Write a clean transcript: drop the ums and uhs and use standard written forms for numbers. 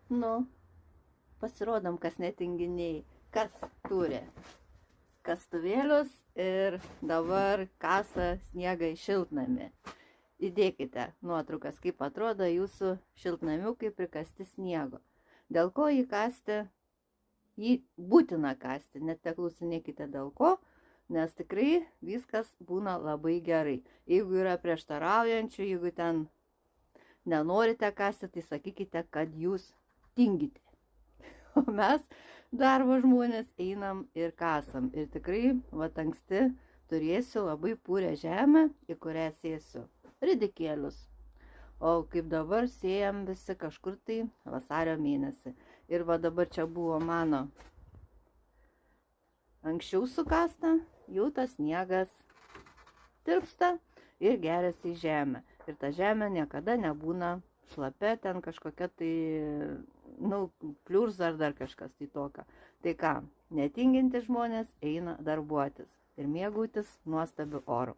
Nu, pasirodom, kas netinginiai, kas turi kastuvėlius ir dabar kasa sniegą į šiltnamį. Įdėkite nuotraukas, kaip atrodo jūsų šiltnamiukai prikasti sniego. Dėl ko jį kasti? Jį būtina kasti, net neklausinėkite dėl ko, nes tikrai viskas būna labai gerai. Jeigu yra prieštaraujančių, jeigu ten nenorite kasti, tai sakykite, kad jūs tingite. O mes, darbo žmonės, einam ir kasam. Ir tikrai, anksti turėsiu labai pūrę žemę, į kurią sėsiu ridikėlius. O kaip dabar sėjam visi kažkur tai vasario mėnesį. Ir dabar čia buvo mano anksčiau sukasta, jau tas sniegas tirpsta ir geriasi į žemę. Ir ta žemė niekada nebūna šlapia, ten kažkokia tai, pliurza ar dar kažkas tai tokio. Tai ką, netinginti žmonės eina darbuotis ir mėgautis nuostabiu oru.